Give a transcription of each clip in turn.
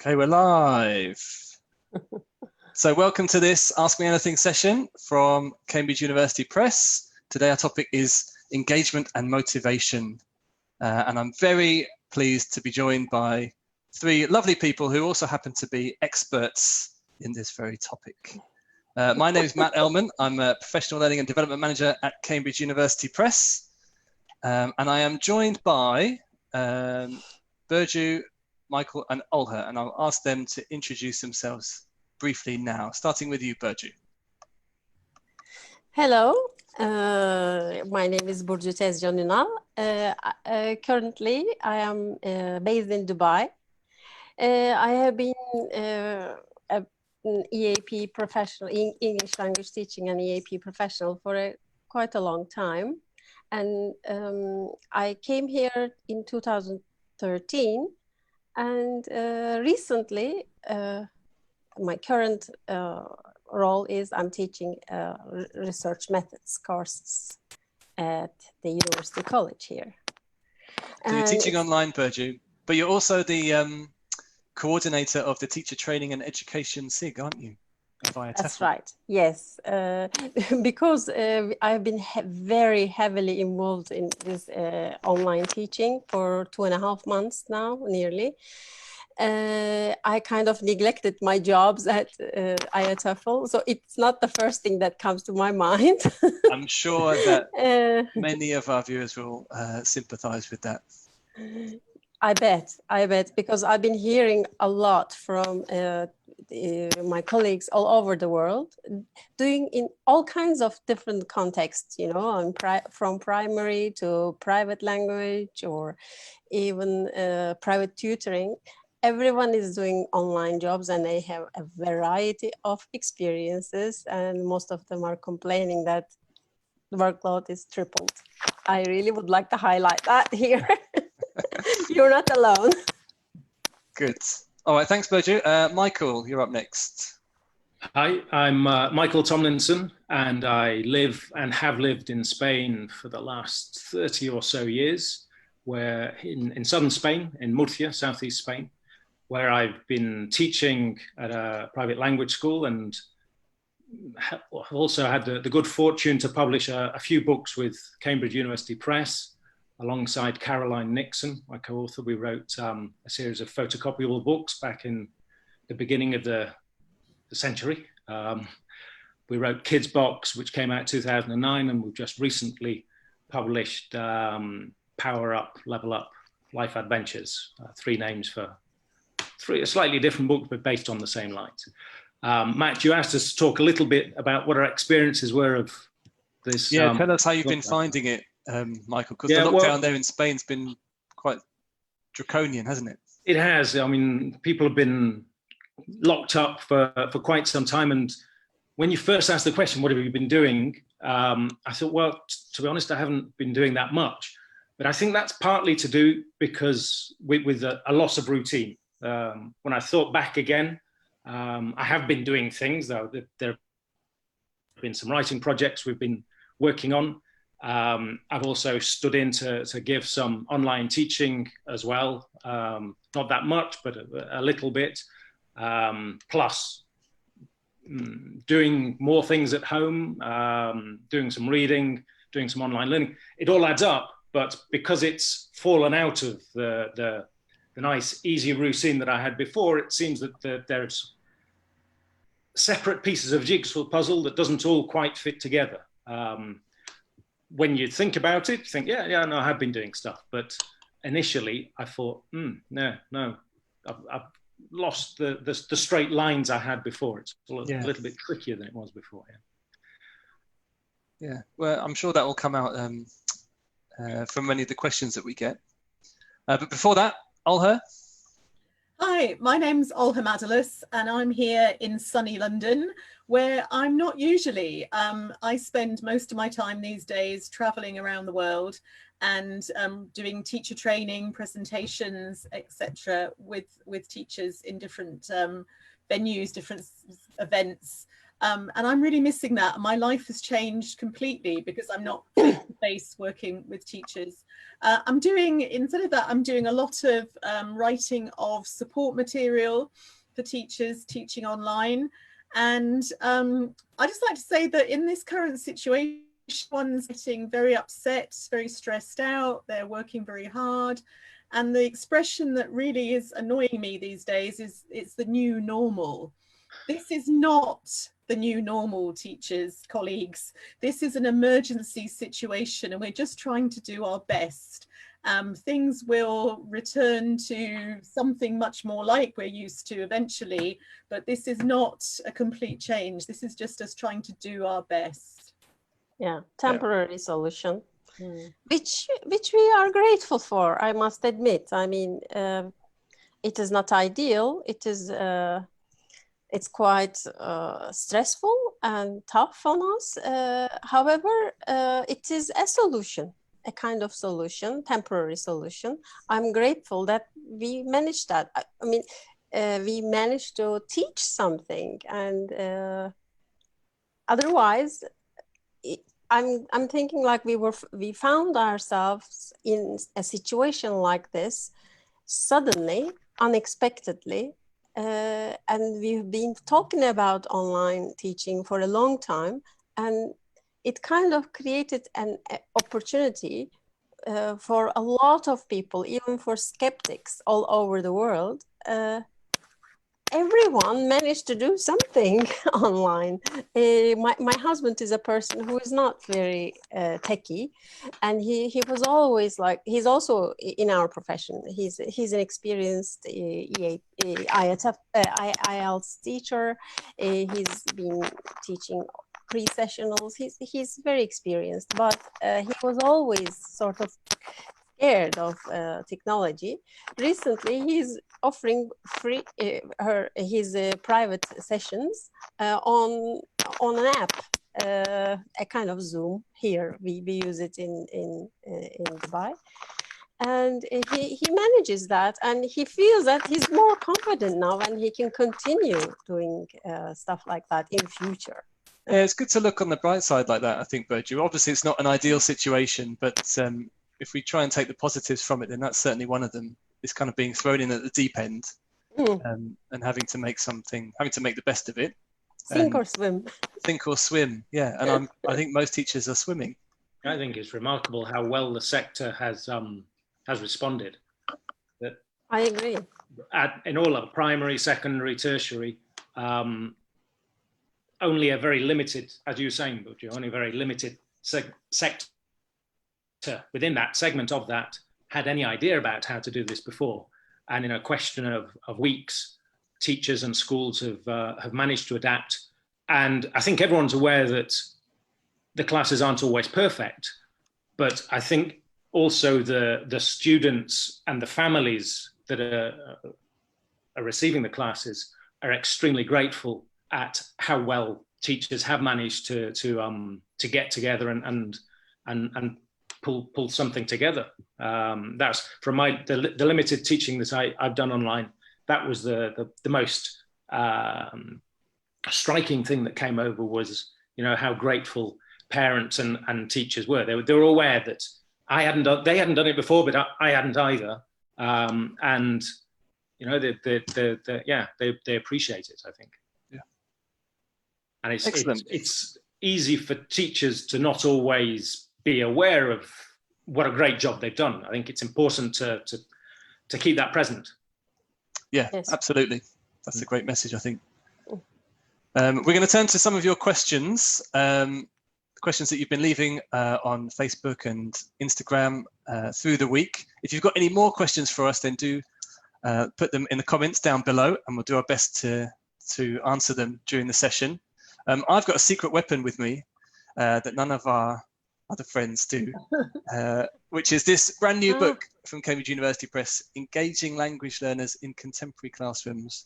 Okay, we're live. So welcome to this Ask Me Anything session from Cambridge University Press. Today our topic is engagement and motivation. And I'm very pleased to be joined by three lovely people who also happen to be experts in this very topic. My name is Matt Ellman. I'm a professional learning and development manager at Cambridge University Press. And I am joined by Burcu, Michael and Olha, and I'll ask them to introduce themselves briefly now, starting with you, Burcu. Hello, my name is Burcu Tezcan-Unal. Currently, I am based in Dubai. I have been an EAP professional, English language teaching and EAP professional for quite a long time. And I came here in 2013. And recently, my current role is I'm teaching research methods courses at the University College here. So you're teaching online, Burcu, but you're also the coordinator of the Teacher Training and Education SIG, aren't you? That's right. Yes, because I've been very heavily involved in this online teaching for 2.5 months now, nearly. I kind of neglected my jobs at IATEFL, so it's not the first thing that comes to my mind. I'm sure that many of our viewers will sympathize with that. I bet, because I've been hearing a lot from my colleagues all over the world, doing in all kinds of different contexts, you know, from primary to private language or even private tutoring. Everyone is doing online jobs and they have a variety of experiences, and most of them are complaining that the workload is tripled. I really would like to highlight that here. You're not alone. Good. All right, thanks, Burcu. Michael, you're up next. Hi, I'm Michael Tomlinson, and I live and have lived in Spain for the last 30 or so years, where in southern Spain, in Murcia, southeast Spain, where I've been teaching at a private language school and have also had the good fortune to publish a few books with Cambridge University Press. Alongside Caroline Nixon, my co-author, we wrote a series of photocopiable books back in the beginning of the century. We wrote Kids Box, which came out in 2009, and we've just recently published Power Up, Level Up, Life Adventures, three names for three slightly different books, but based on the same lines. Matt, you asked us to talk a little bit about what our experiences were of this. Yeah, tell us how you've been finding it. Michael, because the lockdown there in Spain's been quite draconian, hasn't it? It has. I mean, people have been locked up for quite some time. And when you first asked the question, what have you been doing? I thought, well, to be honest, I haven't been doing that much. But I think that's partly to do because with a loss of routine. When I thought back again, I have been doing things, though. There have been some writing projects we've been working on. I've also stood in to give some online teaching as well, not that much, but a little bit, plus doing more things at home, doing some reading, doing some online learning. It all adds up, but because it's fallen out of the nice, easy routine that I had before, it seems that there's separate pieces of jigsaw puzzle that doesn't all quite fit together. When you think about it, you think, yeah, no, I have been doing stuff. But initially, I thought, no, I've lost the straight lines I had before. It's a little bit trickier than it was before. Yeah, well, I'm sure that will come out from many of the questions that we get. But before that, Olha. Hi, my name's Olha Madylus, and I'm here in sunny London, where I'm not usually. I spend most of my time these days traveling around the world and doing teacher training, presentations, etc., with teachers in different venues, different events. And I'm really missing that. My life has changed completely because I'm not face-to-face working with teachers. Instead of that, I'm doing a lot of writing of support material for teachers teaching online. And I just like to say that in this current situation, one's getting very upset, very stressed out, they're working very hard. And the expression that really is annoying me these days is it's the new normal. This is not the new normal, teachers, colleagues. This is an emergency situation and we're just trying to do our best. Things will return to something much more like we're used to eventually, but this is not a complete change. This is just us trying to do our best. Yeah, temporary solution, which we are grateful for, I must admit. I mean, it is not ideal. It is it's quite stressful and tough on us. However, it is a solution, a kind of solution, temporary solution. I'm grateful that we managed that. I mean, we managed to teach something, and otherwise, I'm thinking like we found ourselves in a situation like this suddenly, unexpectedly. And we've been talking about online teaching for a long time, and it kind of created an opportunity for a lot of people, even for skeptics all over the world. Everyone managed to do something online. My husband is a person who is not very techy, and he was always like, he's also in our profession. He's an experienced IATEFL, IELTS teacher. He's been teaching pre-sessionals. He's very experienced, but he was always sort of scared of technology. Recently, he's offering free his private sessions on an app, a kind of Zoom. Here we use it in Dubai, and he manages that, and he feels that he's more confident now, and he can continue doing stuff like that in future. Yeah, it's good to look on the bright side like that, I think, Burcu. Obviously, it's not an ideal situation, but if we try and take the positives from it, then that's certainly one of them. It's kind of being thrown in at the deep end and having to make the best of it. Sink or swim. Sink or swim, yeah. And I think most teachers are swimming. I think it's remarkable how well the sector has responded. That I agree. In all of primary, secondary, tertiary, only a very limited, as you were saying, Burcu, only a very limited sector within that segment of that had any idea about how to do this before. And in a question of weeks, teachers and schools have managed to adapt. And I think everyone's aware that the classes aren't always perfect, but I think also the students and the families that are receiving the classes are extremely grateful at how well teachers have managed to get together and pull something together. That's from the limited teaching that I've done online. That was the most striking thing that came over was, how grateful parents and teachers were. They were aware that they hadn't done it before, but I hadn't either. And they appreciate it, I think. Yeah. And it's easy for teachers to not always be aware of what a great job they've done. I think it's important to keep that present. Yeah, yes. Absolutely. That's a great message, I think. We're going to turn to some of your questions, questions that you've been leaving on Facebook and Instagram through the week. If you've got any more questions for us, then do put them in the comments down below, and we'll do our best to answer them during the session. I've got a secret weapon with me that none of our other friends do, which is this brand new book from Cambridge University Press, Engaging Language Learners in Contemporary Classrooms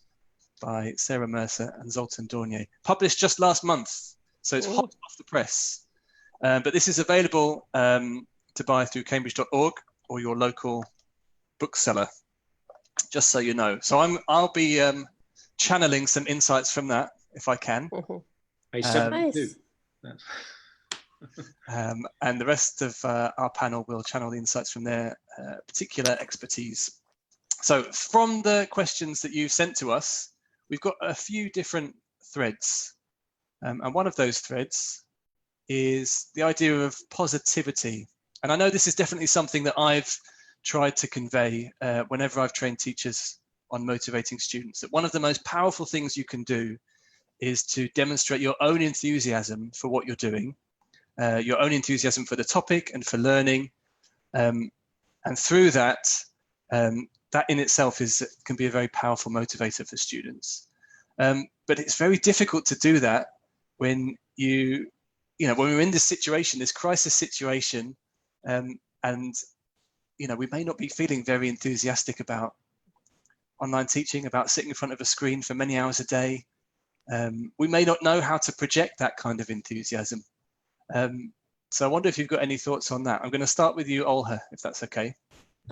by Sarah Mercer and Zoltan Dornier, published just last month. So it's hot off the press. But this is available to buy through cambridge.org or your local bookseller, just so you know. So I'll be channeling some insights from that if I can. Page 72. Nice. And the rest of our panel will channel the insights from their particular expertise. So from the questions that you've sent to us, we've got a few different threads. And one of those threads is the idea of positivity. And I know this is definitely something that I've tried to convey whenever I've trained teachers on motivating students, that one of the most powerful things you can do is to demonstrate your own enthusiasm for what you're doing, your own enthusiasm for the topic and for learning. And through that, that in itself can be a very powerful motivator for students. But it's very difficult to do that when when we're in this situation, this crisis situation, and we may not be feeling very enthusiastic about online teaching, about sitting in front of a screen for many hours a day. We may not know how to project that kind of enthusiasm. So I wonder if you've got any thoughts on that. I'm going to start with you, Olha, if that's okay.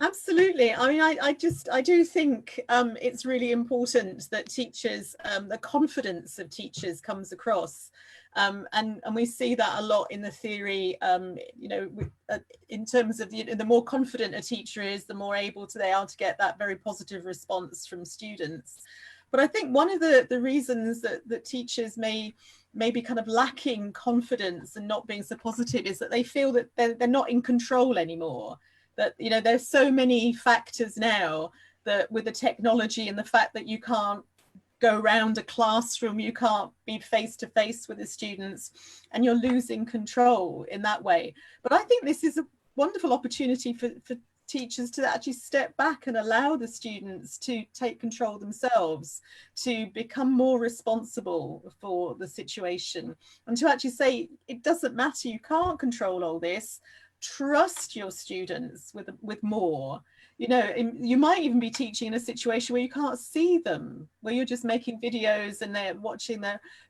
Absolutely. I mean, I do think it's really important that teachers, the confidence of teachers comes across. And we see that a lot in the theory, in terms of the more confident a teacher is, the more able they are to get that very positive response from students. But I think one of the reasons that teachers may be kind of lacking confidence and not being so positive is that they feel that they're not in control anymore. That, there's so many factors now that with the technology and the fact that you can't go around a classroom, you can't be face to face with the students, and you're losing control in that way. But I think this is a wonderful opportunity for teachers to actually step back and allow the students to take control themselves, to become more responsible for the situation, and to actually say, it doesn't matter, you can't control all this. Trust your students with more. You might even be teaching in a situation where you can't see them, where you're just making videos and they're watching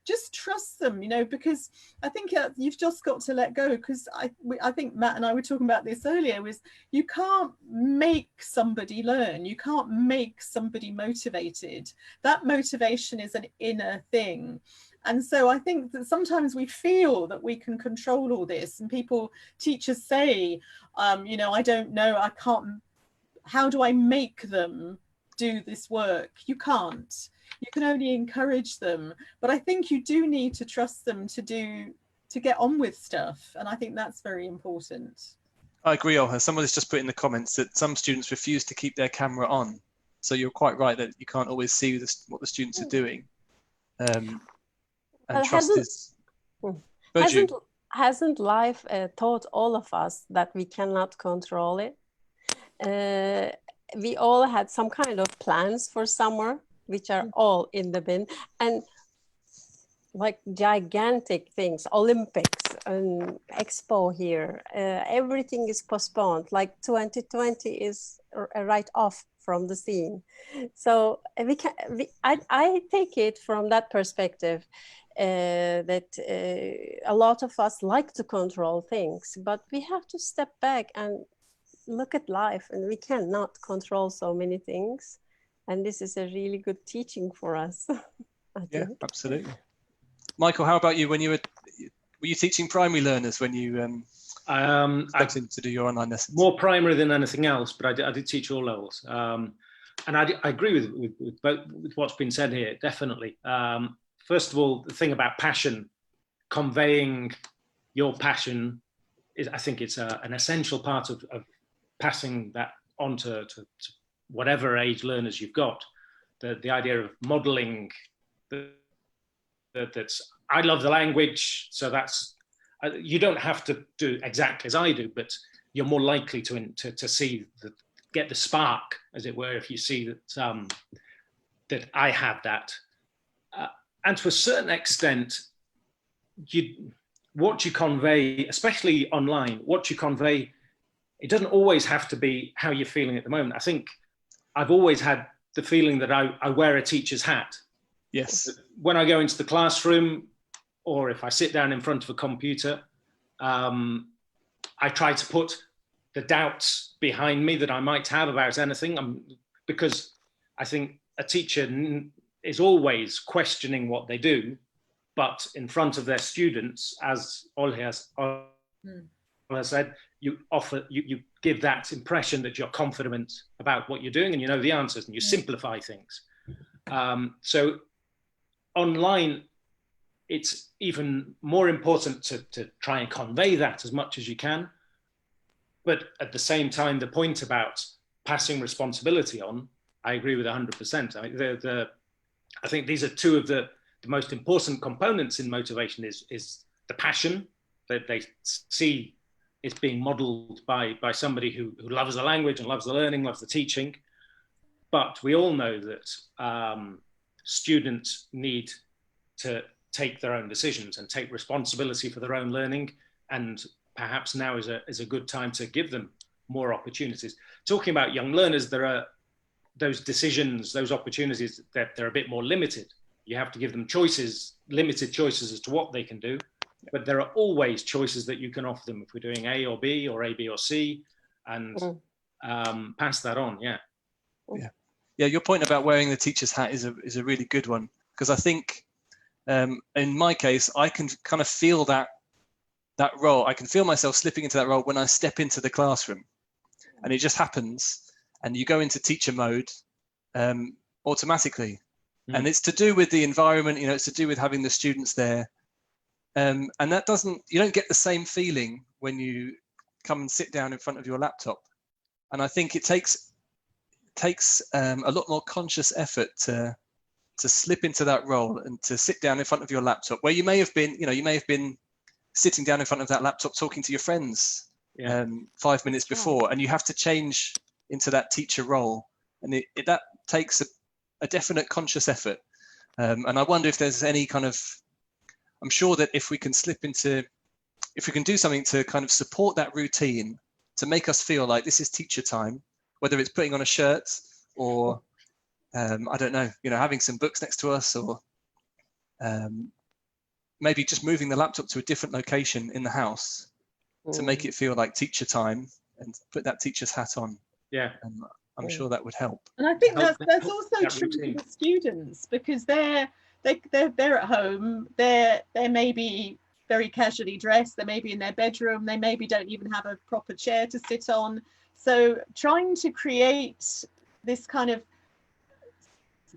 just trust them, because I think you've just got to let go, because I think Matt and I were talking about this earlier, was you can't make somebody learn, you can't make somebody motivated. That motivation is an inner thing. And so I think that sometimes we feel that we can control all this, and teachers say, I don't know, I can't, how do I make them do this work? You can't. You can only encourage them. But I think you do need to trust them to get on with stuff. And I think that's very important. I agree, Olha. Someone has just put in the comments that some students refuse to keep their camera on. So you're quite right that you can't always see what the students are doing. And trust is... Hasn't life taught all of us that we cannot control it? We all had some kind of plans for summer, which are all in the bin, and like gigantic things, Olympics and Expo here, everything is postponed. Like 2020 is right off from the scene. So I take it from that perspective. That a lot of us like to control things, but we have to step back and look at life, and we cannot control so many things. And this is a really good teaching for us. Yeah, absolutely. Michael, how about you? When were you teaching primary learners when you stepped in to do your online lessons? More primary than anything else, but I did teach all levels. And I agree with what's been said here, definitely. First of all, the thing about passion, conveying your passion, I think it's an essential part of passing that on to whatever age learners you've got. The idea of modeling that's, I love the language, so that's, you don't have to do exactly as I do, but you're more likely to see, get the spark, as it were, if you see that, that I have that. And to a certain extent, what you convey, especially online, what you convey, it doesn't always have to be how you're feeling at the moment. I think I've always had the feeling that I wear a teacher's hat. Yes. When I go into the classroom, or if I sit down in front of a computer, I try to put the doubts behind me that I might have about anything, because I think a teacher is always questioning what they do, but in front of their students, as Olha said, you give that impression that you're confident about what you're doing and you know the answers, and you simplify things. So online, it's even more important to try and convey that as much as you can. But at the same time, the point about passing responsibility on, I agree with 100%. I mean, I think these are two of the most important components in motivation is the passion that they see is being modeled by somebody who loves the language and loves the learning, loves the teaching. But we all know that students need to take their own decisions and take responsibility for their own learning. And perhaps now is a good time to give them more opportunities. Talking about young learners, there are those decisions, those opportunities that they're a bit more limited. You have to give them choices, limited choices as to what they can do. But there are always choices that you can offer them if we're doing A or B or A, B or C, and pass that on. Yeah. Your point about wearing the teacher's hat is a really good one, because I think in my case, I can kind of feel that role. I can feel myself slipping into that role when I step into the classroom, and it just happens, and you go into teacher mode automatically. And it's to do with the environment, you know, it's to do with having the students there. And that you don't get the same feeling when you come and sit down in front of your laptop. And I think it takes a lot more conscious effort to slip into that role and to sit down in front of your laptop, where you may have been sitting down in front of that laptop talking to your friends 5 minutes before, and you have to change into that teacher role. And that takes a definite conscious effort. And I wonder if there's any kind of, I'm sure that if we can do something to kind of support that routine, to make us feel like this is teacher time, whether it's putting on a shirt or, I don't know, having some books next to us, or maybe just moving the laptop to a different location in the house to make it feel like teacher time and put that teacher's hat on. Yeah. I'm sure that would help. And I think that's also true for the students, because they're at home, they may be very casually dressed, they may be in their bedroom, they maybe don't even have a proper chair to sit on. So trying to create this kind of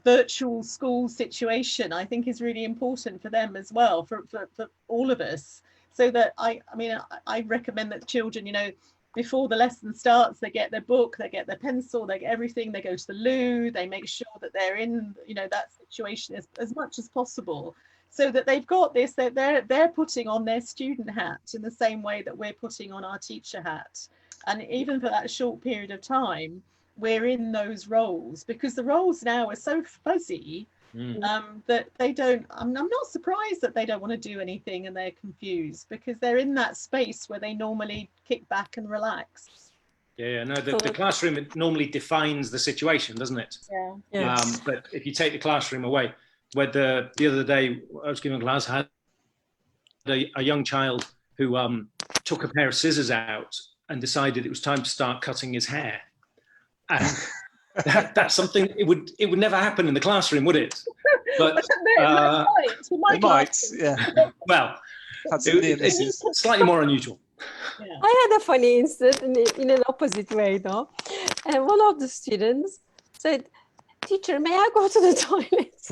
virtual school situation, I think, is really important for them as well, for all of us. So that I recommend that children, before the lesson starts, they get their book, they get their pencil, they get everything, they go to the loo, they make sure that they're in, that situation as much as possible, so that they've got this, that they're putting on their student hat in the same way that we're putting on our teacher hat. And even for that short period of time, we're in those roles, because the roles now are so fuzzy that they don't, I'm not surprised that they don't want to do anything and they're confused, because they're in that space where they normally kick back and relax. The classroom normally defines the situation, doesn't it? But if you take the classroom away, where the other day I was giving a class, I had a young child who took a pair of scissors out and decided it was time to start cutting his hair. And that's something, it would never happen in the classroom, would it? But it might, yeah. Well, it's slightly more unusual. I had a funny incident in an opposite way, though. And one of the students said, "Teacher, may I go to the toilet?"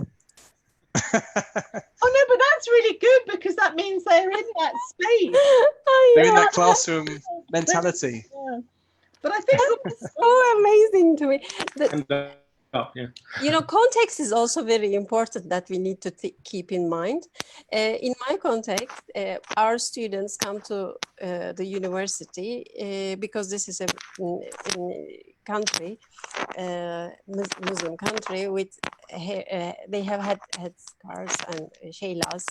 Oh no, but that's really good, because that means they're in that space. They're in that classroom mentality. Yeah. But I think it's so amazing to me. Context is also very important that we need to keep in mind. In my context, our students come to the university because this is a country, Muslim country, with they have had headscarves and shaylas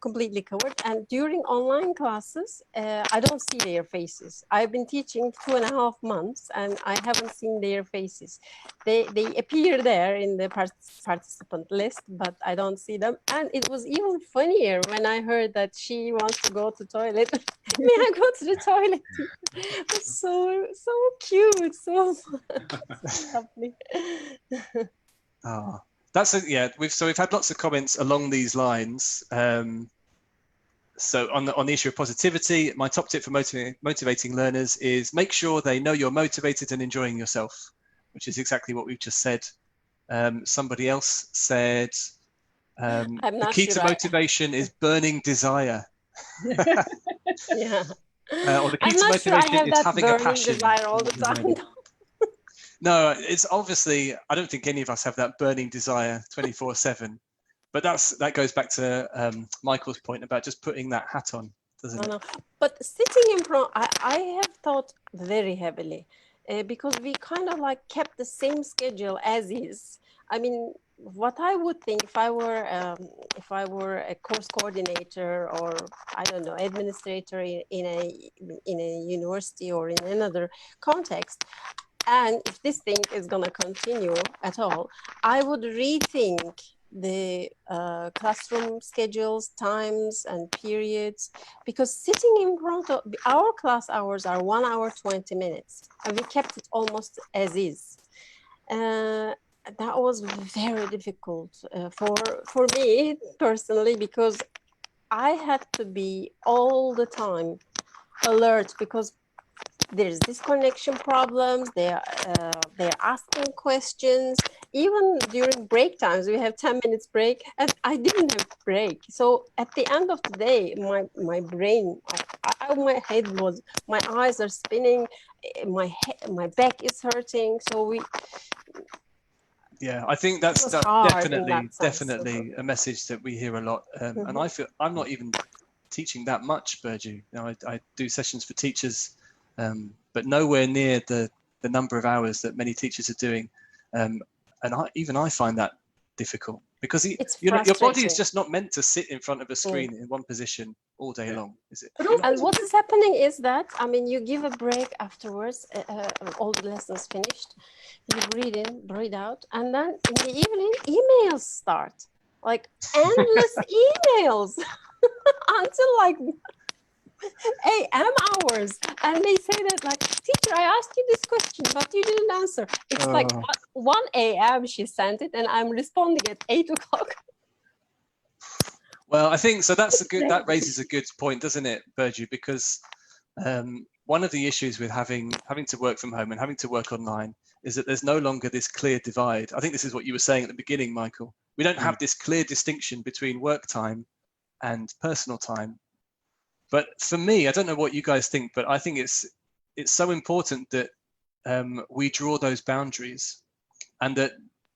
completely covered. And during online classes, I don't see their faces. I've been teaching 2.5 months and I haven't seen their faces. They appear there in the participant list, but I don't see them. And it was even funnier when I heard that she wants to go to the toilet. May I go to the toilet? It's so cute, so lovely. Yeah. We've had lots of comments along these lines. So on the issue of positivity, my top tip for motivating learners is make sure they know you're motivated and enjoying yourself, which is exactly what we've just said. Somebody else said the key to motivation is burning desire. Yeah. Or the key to motivation is having a passion. Desire all the time. No, it's obviously, I don't think any of us have that burning desire 24/7. But that goes back to Michael's point about just putting that hat on, doesn't it? But sitting in front, I have thought very heavily because we kind of like kept the same schedule as is. I mean, what I would think if I were a course coordinator or I don't know administrator in a university or in another context, and if this thing is gonna continue at all, I would rethink the classroom schedules, times and periods, because sitting in front of our class hours are 1 hour 20 minutes and we kept it almost as is. That was very difficult for me personally, because I had to be all the time alert because there's disconnection problems. They're asking questions. Even during break times, we have 10 minutes break, and I didn't have break. So at the end of the day, my brain, my head was, my eyes are spinning, my back is hurting. So yeah, I think that's definitely a message that we hear a lot. And I feel I'm not even teaching that much, Burcu. I do sessions for teachers. But nowhere near the number of hours that many teachers are doing. And I find that difficult because your body is just not meant to sit in front of a screen in one position all day long, is it? And what is happening is that, I mean, you give a break afterwards, all the lessons finished, you breathe out, and then in the evening, emails start, like endless emails until like AM hours, and they say that like, teacher, I asked you this question but you didn't answer. It's like 1 AM she sent it and I'm responding at 8 o'clock. Well, I think so. That raises a good point, doesn't it, Burcu? Because one of the issues with having to work from home and having to work online is that there's no longer this clear divide. I think this is what you were saying at the beginning, Michael. We don't have this clear distinction between work time and personal time. But for me, I don't know what you guys think, but I think it's so important that we draw those boundaries, and that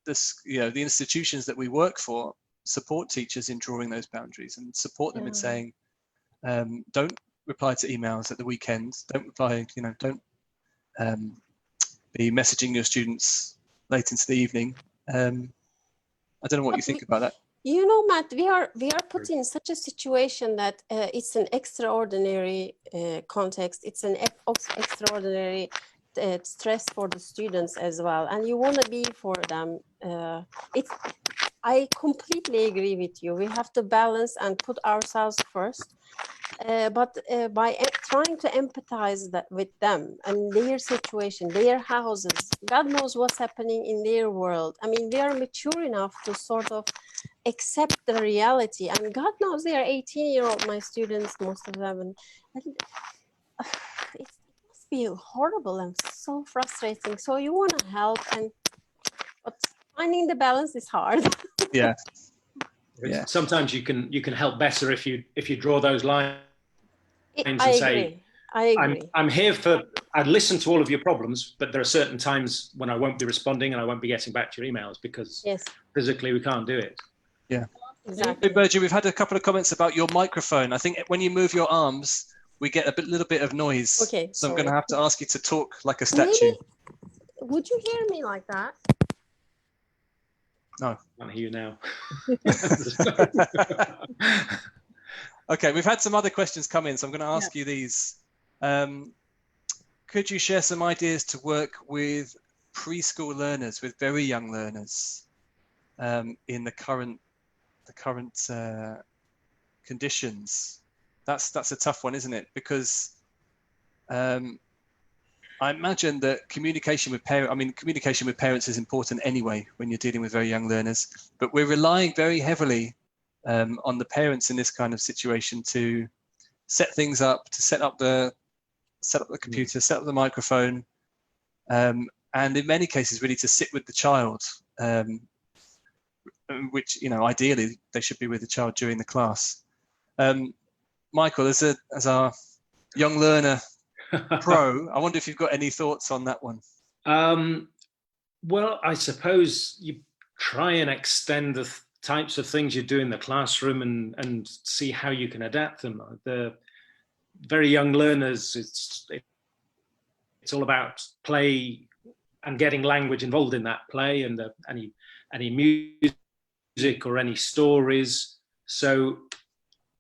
the institutions that we work for support teachers in drawing those boundaries and support them in saying, don't reply to emails at the weekends, don't reply, don't be messaging your students late into the evening. I don't know what you think about that. You know, Matt, we are put in such a situation that it's an extraordinary context. It's an extraordinary stress for the students as well, and you want to be for them. I completely agree with you. We have to balance and put ourselves first, but by trying to empathize with them and their situation, their houses, God knows what's happening in their world. I mean, they are mature enough to sort of accept the reality, and God knows they are 18-year-old, my students, most of them, and it must be horrible and so frustrating. So you want to help, but finding the balance is hard. Yeah. Sometimes you can help better if you draw those lines and I say, agree. I'm here I'd listen to all of your problems, but there are certain times when I won't be responding and I won't be getting back to your emails because physically we can't do it. Yeah. Exactly. Burcu, we've had a couple of comments about your microphone. I think when you move your arms, we get a little bit of noise. Okay. So I'm going to have to ask you to talk like a statue. Would you hear me like that? No. I can't hear you now. Okay, we've had some other questions come in, so I'm going to ask you these. Could you share some ideas to work with preschool learners, with very young learners, in the current conditions? That's a tough one, isn't it? Because I imagine that communication with parents is important anyway when you're dealing with very young learners, but we're relying very heavily on the parents in this kind of situation to set things up, to set up the computer, set up the microphone, and in many cases really to sit with the child, which, you know, ideally they should be with the child during the class. Michael, as our young learner pro, I wonder if you've got any thoughts on that one. Well, I suppose you try and extend the types of things you do in the classroom and see how you can adapt them. The very young learners, it's all about play and getting language involved in that play, and any music or any stories. So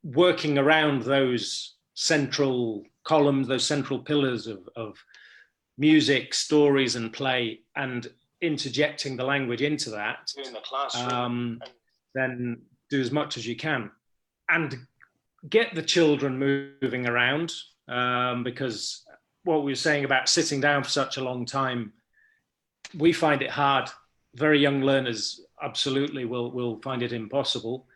working around those central columns, those central pillars of music, stories and play, and interjecting the language into that in the classroom, then do as much as you can and get the children moving around, because what we were saying about sitting down for such a long time, we find it hard. Very young learners absolutely will find it impossible.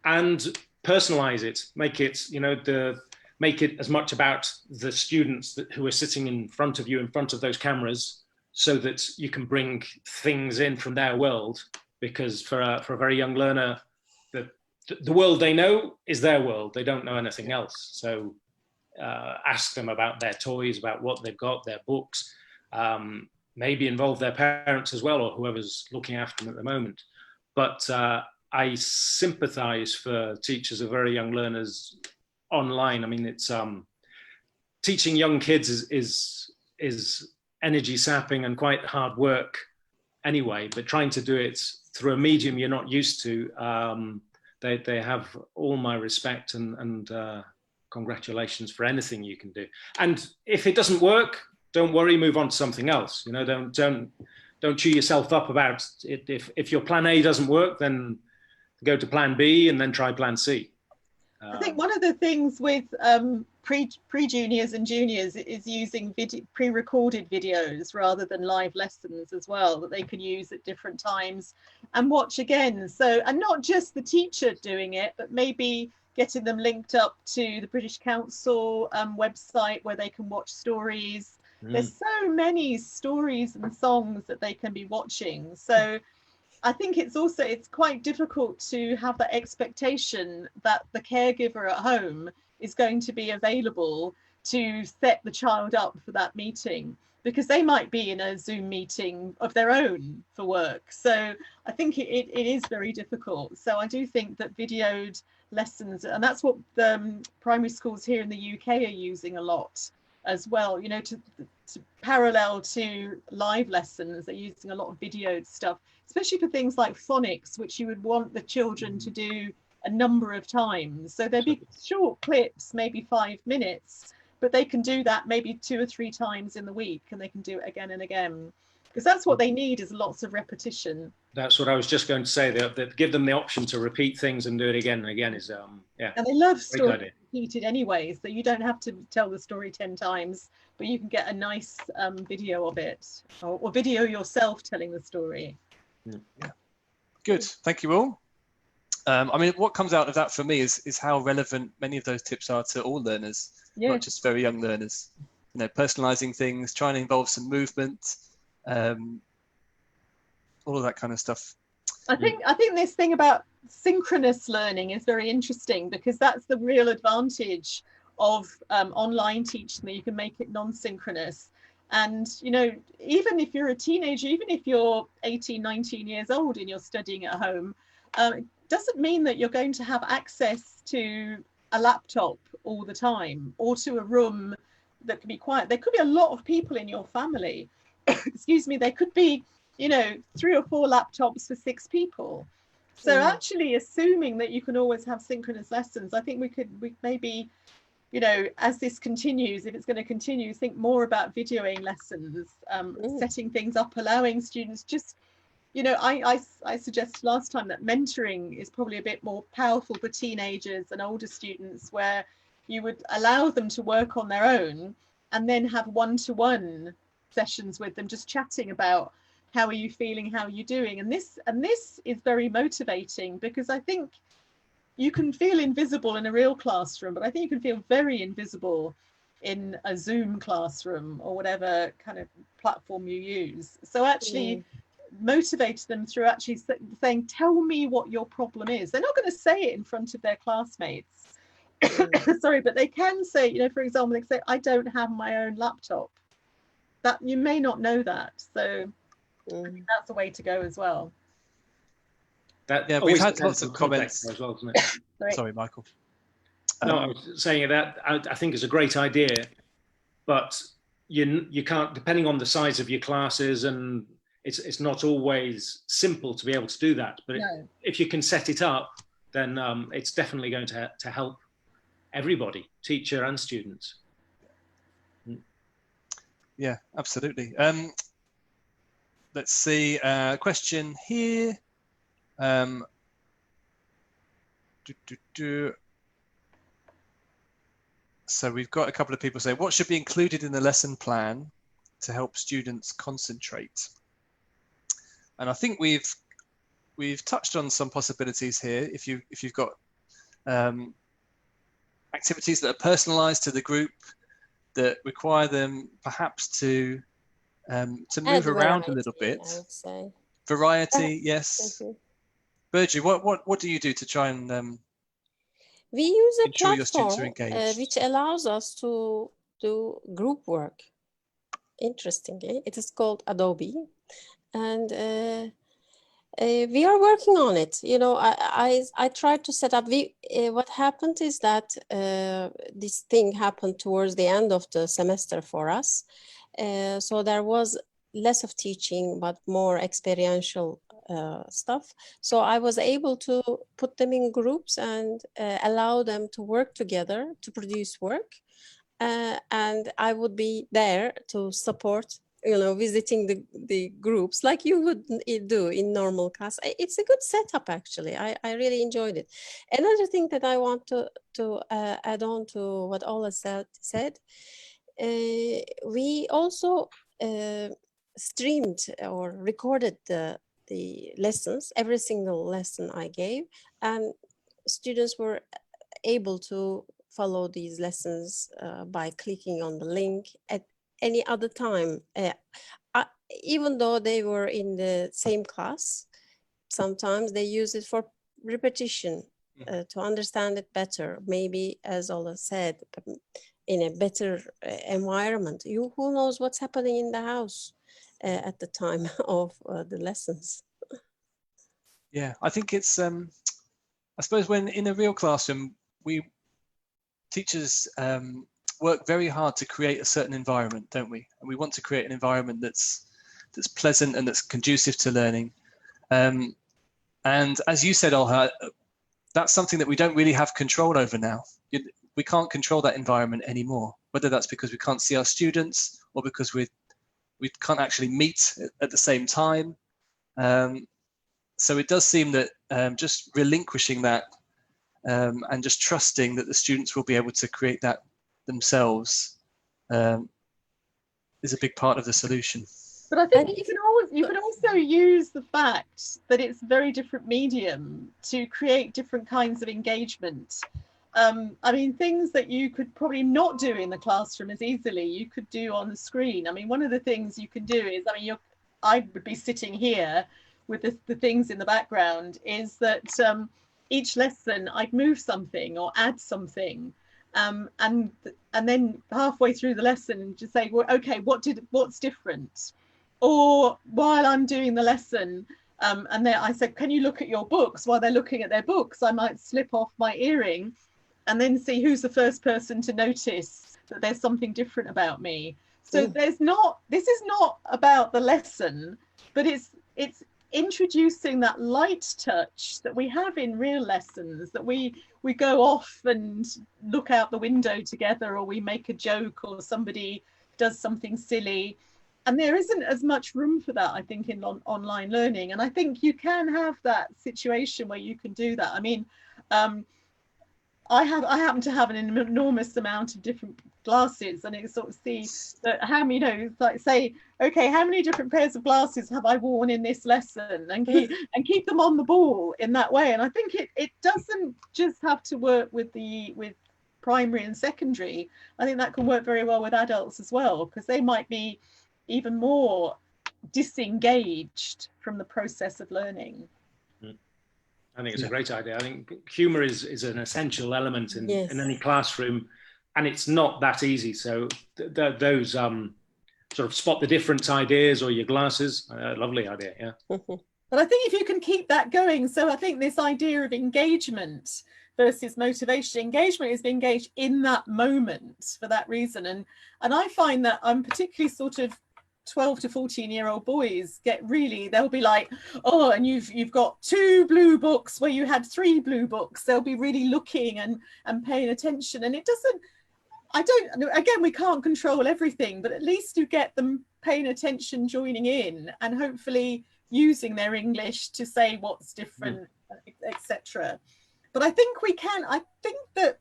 And personalize it, make it, you know, make it as much about the students who are sitting in front of you, in front of those cameras, so that you can bring things in from their world. Because for a very young learner, the world they know is their world. They don't know anything else. So ask them about their toys, about what they've got, their books, maybe involve their parents as well, or whoever's looking after them at the moment. But I sympathize for teachers of very young learners online. I mean, it's teaching young kids is energy sapping and quite hard work anyway, but trying to do it through a medium you're not used to, they have all my respect and congratulations for anything you can do. And if it doesn't work, don't worry, move on to something else. You know, don't chew yourself up about it. If your plan A doesn't work, then go to plan B and then try plan C. I think one of the things with pre-juniors and juniors is using pre-recorded videos rather than live lessons as well, that they can use at different times and watch again. So, and not just the teacher doing it, but maybe getting them linked up to the British Council website where they can watch stories. There's so many stories and songs that they can be watching. So I think it's quite difficult to have that expectation that the caregiver at home is going to be available to set the child up for that meeting, because they might be in a Zoom meeting of their own for work. So I think it is very difficult. So I do think that videoed lessons, and that's what the primary schools here in the UK are using a lot as well, you know, to parallel to live lessons. They're using a lot of videoed stuff, especially for things like phonics, which you would want the children to do a number of times. So there'd be short clips, maybe 5 minutes, but they can do that maybe 2 or 3 times in the week, and they can do it again and again, because that's what they need, is lots of repetition. That's what I was just going to say, that give them the option to repeat things and do it again and again is, yeah. And they love stories repeated anyway, so you don't have to tell the story 10 times, but you can get a nice video of it, or video yourself telling the story. Yeah. Good, thank you all. I mean, what comes out of that for me is how relevant many of those tips are to all learners, not just very young learners. You know, personalizing things, trying to involve some movement, all of that kind of stuff. I think this thing about synchronous learning is very interesting, because that's the real advantage of online teaching, that you can make it non-synchronous. And, you know, even if you're a teenager, even if you're 18, 19 years old and you're studying at home, it doesn't mean that you're going to have access to a laptop all the time, or to a room that can be quiet. There could be a lot of people in your family. Excuse me, there could be, you know, 3 or 4 laptops for 6 people. So actually assuming that you can always have synchronous lessons, I think we maybe, you know, as this continues, if it's going to continue, think more about videoing lessons, setting things up, allowing students just, you know, I suggested last time that mentoring is probably a bit more powerful for teenagers and older students, where you would allow them to work on their own and then have one-to-one sessions with them, just chatting about how are you feeling, how are you doing, and this is very motivating, because I think you can feel invisible in a real classroom, but I think you can feel very invisible in a Zoom classroom or whatever kind of platform you use. So actually motivate them through actually saying, tell me what your problem is. They're not going to say it in front of their classmates. Sorry, but they can say, you know, for example, they can say, I don't have my own laptop. That you may not know that. So I think that's a way to go as well. That we've had lots of comments as well, isn't it? Sorry, Michael. No, I was saying that I think it's a great idea, but you can't, depending on the size of your classes, and it's not always simple to be able to do that. But if you can set it up, then it's definitely going to help everybody, teacher and students. Yeah, absolutely. Let's see, question here. So we've got a couple of people saying, what should be included in the lesson plan to help students concentrate? And I think we've touched on some possibilities here. If you've got activities that are personalized to the group, that require them perhaps to move around a little bit. I would say. Variety, yes. Burcu, what do you do to try and we use a ensure your students are platform engaged? which allows us to do group work. Interestingly, it is called Adobe, and we are working on it. You know, I tried to set up. What happened is that this thing happened towards the end of the semester for us, so there was less of teaching but more experiential stuff. So I was able to put them in groups and allow them to work together to produce work, and I would be there to support, you know, visiting the groups like you would do in normal class. It's a good setup, actually. I really enjoyed it. Another thing that I want to add on to what Ola said, we also streamed or recorded the lessons, every single lesson I gave, and students were able to follow these lessons by clicking on the link at any other time. Even though they were in the same class, sometimes they use it for repetition to understand it better. Maybe, as Ola said, in a better environment. Who knows what's happening in the house at the time of the lessons. Yeah, I think it's, I suppose when in a real classroom, teachers work very hard to create a certain environment, don't we? And we want to create an environment that's pleasant and that's conducive to learning. And as you said, Olha, that's something that we don't really have control over now. We can't control that environment anymore, whether that's because we can't see our students or because we can't actually meet at the same time. So it does seem that just relinquishing that and just trusting that the students will be able to create that themselves is a big part of the solution. But I think you can also use the fact that it's a very different medium to create different kinds of engagement. I mean, things that you could probably not do in the classroom as easily, you could do on the screen. I mean, one of the things you can do is, I mean, I would be sitting here with the things in the background, is that each lesson I'd move something or add something, and then halfway through the lesson just say, well, okay, what's different? Or while I'm doing the lesson, and then I said, can you look at your books? While they're looking at their books, I might slip off my earring and then see who's the first person to notice that there's something different about me. So this is not about the lesson, but it's introducing that light touch that we have in real lessons, that we go off and look out the window together, or we make a joke, or somebody does something silly. And there isn't as much room for that, I think, in online learning. And I think you can have that situation where you can do that. I mean, I happen to have an enormous amount of different glasses, and it sort of see that how many, like say, okay, how many different pairs of glasses have I worn in this lesson, and keep them on the ball in that way. And I think it doesn't just have to work with primary and secondary. I think that can work very well with adults as well, because they might be even more disengaged from the process of learning. I think it's a great idea. I think humour is an essential element in any classroom, and it's not that easy. So those sort of spot the difference ideas or your glasses, lovely idea, yeah. But I think if you can keep that going, so I think this idea of engagement versus motivation, engagement is being engaged in that moment for that reason. And I find that I'm particularly sort of 12 to 14-year-old boys they'll be like, oh, and you've got 2 blue books where you had 3 blue books. They'll be really looking and paying attention. And again, we can't control everything, but at least you get them paying attention, joining in, and hopefully using their English to say what's different, etc. But I think that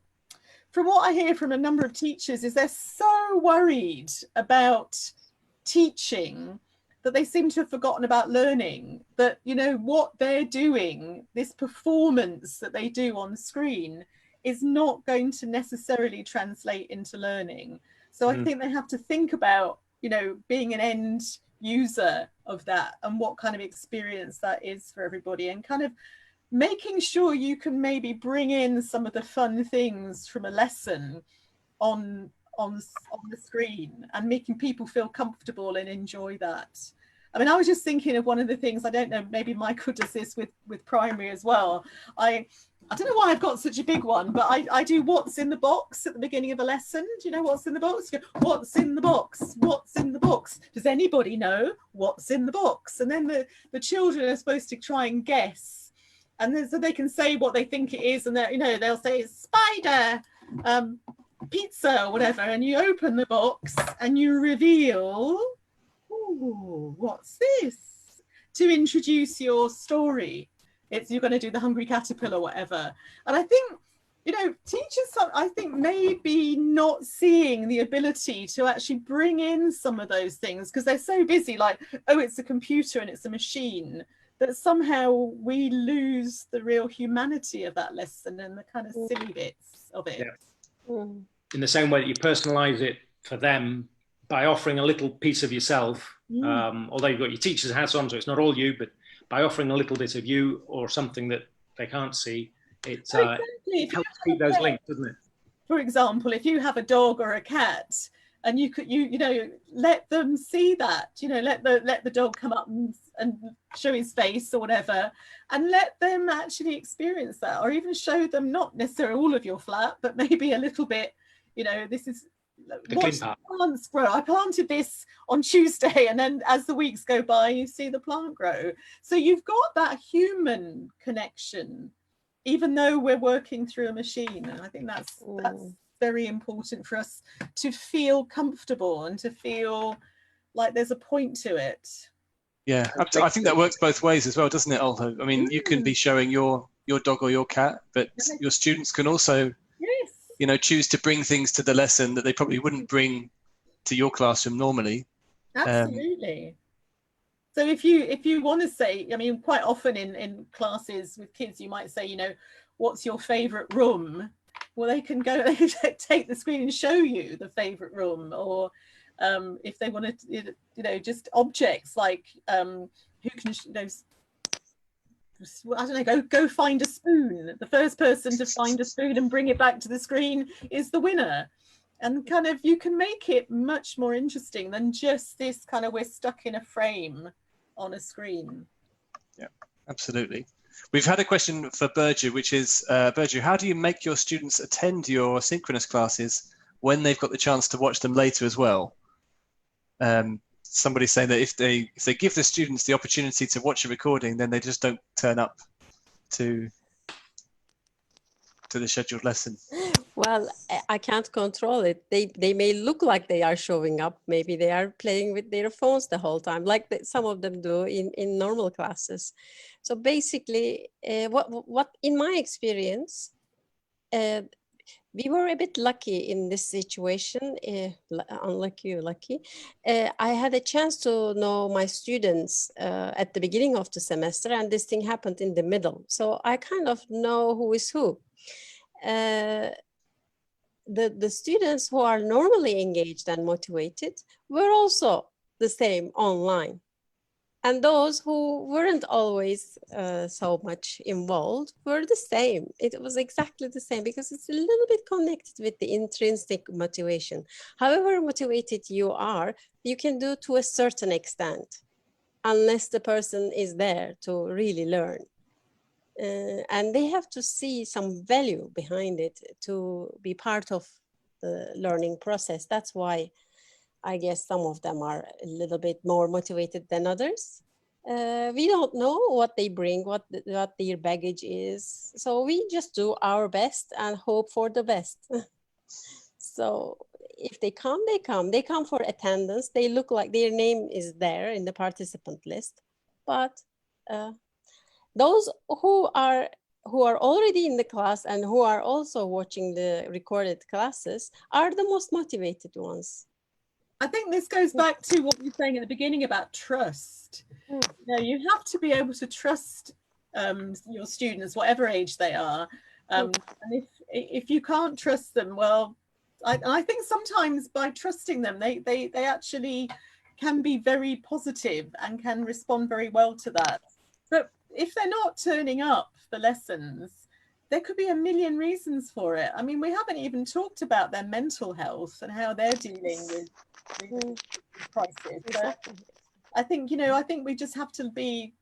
from what I hear from a number of teachers is they're so worried about teaching that they seem to have forgotten about learning, that what they're doing, this performance that they do on screen, is not going to necessarily translate into learning. So I think they have to think about being an end user of that and what kind of experience that is for everybody, and kind of making sure you can maybe bring in some of the fun things from a lesson on the screen and making people feel comfortable and enjoy that. I mean, I was just thinking of one of the things, I don't know, maybe Michael does this with primary as well. I don't know why I've got such a big one, but I do what's in the box at the beginning of a lesson. Do you know what's in the box? You go, what's in the box? What's in the box? Does anybody know what's in the box? And then the children are supposed to try and guess. And then, so they can say what they think it is, and they'll say spider, pizza, or whatever, and you open the box and you reveal, ooh, what's this? To introduce your story. You're going to do the hungry caterpillar or whatever. And I think, teachers, I think, maybe not seeing the ability to actually bring in some of those things because they're so busy, like, oh, it's a computer and it's a machine, that somehow we lose the real humanity of that lesson and the kind of silly bits of it. Yeah. In the same way that you personalize it for them by offering a little piece of yourself, although you've got your teacher's hat on, so it's not all you, but by offering a little bit of you or something that they can't see, it helps keep those links, doesn't it? For example, if you have a dog or a cat, and you let them see that, let the dog come up and show his face or whatever, and let them actually experience that, or even show them not necessarily all of your flat, but maybe a little bit. This is watch the plants grow. I planted this on Tuesday, and then as the weeks go by, you see the plant grow. So you've got that human connection, even though we're working through a machine. And I think that's very important for us to feel comfortable and to feel like there's a point to it. Yeah, I think that works both ways as well, doesn't it, Olha? I mean, you can be showing your dog or your cat, but your students can also choose to bring things to the lesson that they probably wouldn't bring to your classroom normally. Absolutely. So if you want to say, I mean, quite often in classes with kids, you might say, what's your favorite room? Well, they can take the screen and show you the favorite room, or if they want to, just objects like who can, I don't know, go find a spoon. The first person to find a spoon and bring it back to the screen is the winner. And kind of, you can make it much more interesting than just this kind of, we're stuck in a frame on a screen. Yeah, absolutely. We've had a question for Burcu, which is, Burcu, how do you make your students attend your synchronous classes when they've got the chance to watch them later as well? Somebody's saying that if they give the students the opportunity to watch a recording, then they just don't turn up to the scheduled lesson. Well, I can't control it. They may look like they are showing up. Maybe they are playing with their phones the whole time, like some of them do in normal classes. So basically, what in my experience, we were a bit lucky in this situation, unlucky or lucky. I had a chance to know my students at the beginning of the semester, and this thing happened in the middle. So I kind of know who is who. The students who are normally engaged and motivated were also the same online. And those who weren't always so much involved were the same. It was exactly the same because it's a little bit connected with the intrinsic motivation. However motivated you are, you can do to a certain extent, unless the person is there to really learn. And they have to see some value behind it to be part of the learning process. That's why I guess some of them are a little bit more motivated than others. We don't know what they bring, what their baggage is. So we just do our best and hope for the best. So if they come, they come. They come for attendance. They look like their name is there in the participant list. But those who are already in the class and who are also watching the recorded classes are the most motivated ones. I think this goes back to what you were saying at the beginning about trust. You know, you have to be able to trust your students, whatever age they are. And if you can't trust them, well, I think sometimes by trusting them, they actually can be very positive and can respond very well to that. But if they're not turning up for lessons, there could be a million reasons for it. I mean, we haven't even talked about their mental health and how they're dealing with crisis. Exactly. I think, you know, I think we just have to be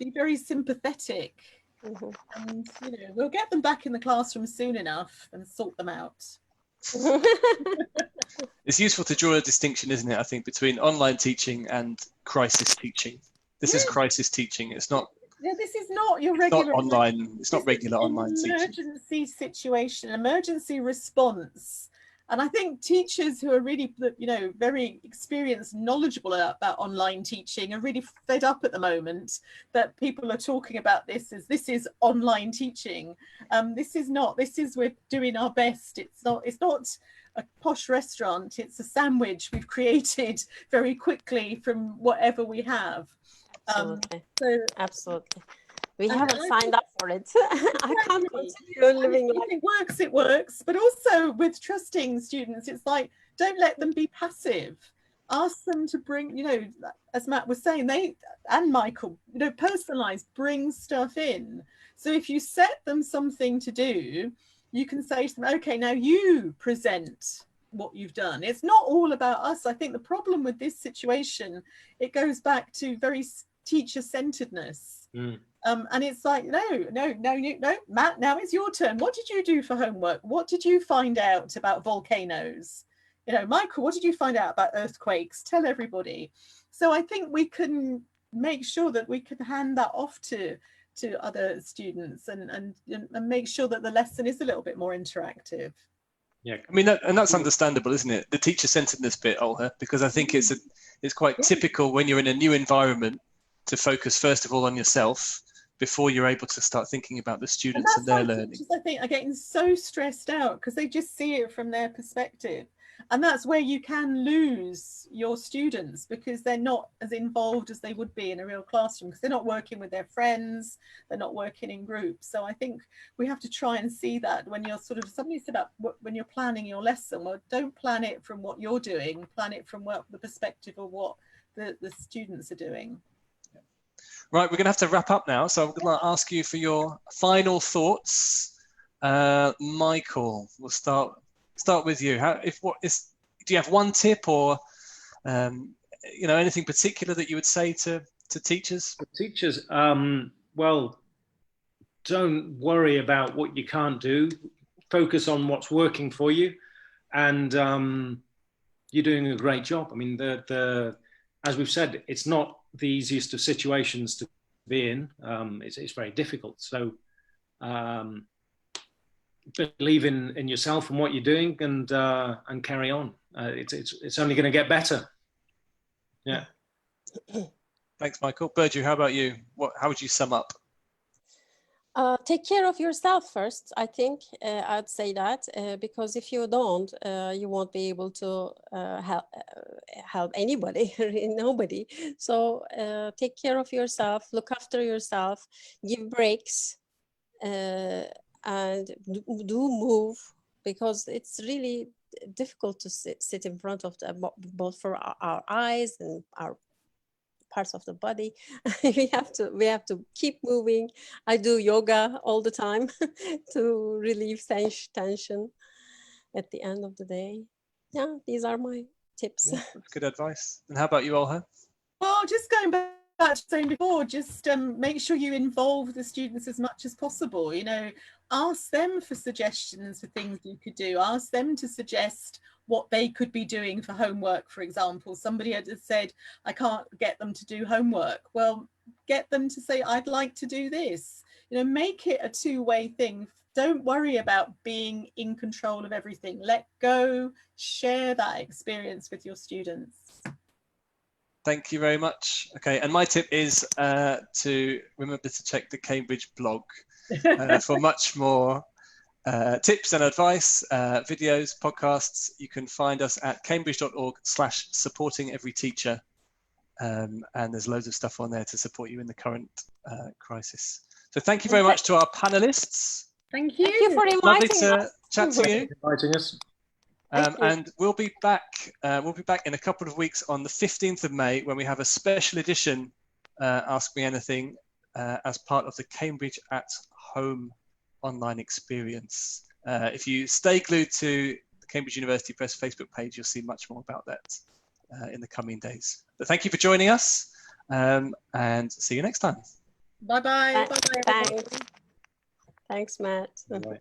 very sympathetic. And, you know, we'll get them back in the classroom soon enough and sort them out. It's useful to draw a distinction, isn't it, I think, between online teaching and crisis teaching. This is crisis teaching. It's not. Yeah, this is not your regular online. It's not regular online teaching. Emergency situation, emergency response. And I think teachers who are really, you know, very experienced, knowledgeable about online teaching are really fed up at the moment that people are talking about this is online teaching. This is not. This is we're doing our best. It's not a posh restaurant. It's a sandwich we've created very quickly from whatever we have. Absolutely. Absolutely. We haven't signed up for it. I can't continue living like it works. But also with trusting students, it's like, don't let them be passive. Ask them to bring, you know, as Matt was saying, they and Michael, you know, personalize, bring stuff in. So if you set them something to do, you can say to them, okay, now you present what you've done. It's not all about us. I think the problem with this situation, it goes back to very teacher-centeredness. And it's like, no, Matt, now it's your turn. What did you do for homework? What did you find out about volcanoes? You know, Michael, what did you find out about earthquakes? Tell everybody. So I think we can make sure that we can hand that off to other students and make sure that the lesson is a little bit more interactive. Yeah, I mean, and that's understandable, isn't it? The teacher-centeredness bit, Olha, because I think it's quite typical when you're in a new environment to focus first of all on yourself before you're able to start thinking about the students and their learning. Teachers, I think, are getting so stressed out because they just see it from their perspective. And that's where you can lose your students because they're not as involved as they would be in a real classroom because they're not working with their friends, they're not working in groups. So I think we have to try and see that when you're somebody said up, when you're planning your lesson, well, don't plan it from what you're doing, plan it from the perspective of what the students are doing. Right, we're going to have to wrap up now. So I'm going to ask you for your final thoughts. Michael, we'll start with you. Do you have one tip or you know, anything particular that you would say to teachers? Teachers, well, don't worry about what you can't do. Focus on what's working for you, and you're doing a great job. I mean, as we've said, it's not the easiest of situations to be in. It's very difficult. So believe in yourself and what you're doing, and carry on. It's only going to get better. Yeah. Thanks, Michael. Burcu, how about you? How would you sum up? Take care of yourself first, I think. I'd say that because if you don't, you won't be able to help anybody, nobody. So take care of yourself, look after yourself, give breaks, and do move, because it's really difficult to sit in front of both for our eyes and our parts of the body. we have to keep moving. I do yoga all the time to relieve tension at the end of the day. Yeah, these are my tips. Yeah, that's good advice. And how about you, Olha? Well, just going back to saying before, just make sure you involve the students as much as possible. You know, ask them for suggestions for things you could do. Ask them to suggest what they could be doing for homework, for example. Somebody had said, I can't get them to do homework. Well, get them to say, I'd like to do this. You know, make it a two-way thing. Don't worry about being in control of everything. Let go, share that experience with your students. Thank you very much. Okay, and my tip is to remember to check the Cambridge blog for much more tips and advice, videos, podcasts. You can find us at cambridge.org/supporting-every-teacher, and there's loads of stuff on there to support you in the current crisis. So thank you very much to our panelists. Thank you for inviting Lovely us. to chat to you. Inviting us. And we'll be back in a couple of weeks on the 15th of May when we have a special edition Ask Me Anything as part of the Cambridge at Home online experience. If you stay glued to the Cambridge University Press Facebook page, you'll see much more about that in the coming days. But thank you for joining us, and see you next time. Bye-bye. Bye-bye. Thanks, Matt. Bye.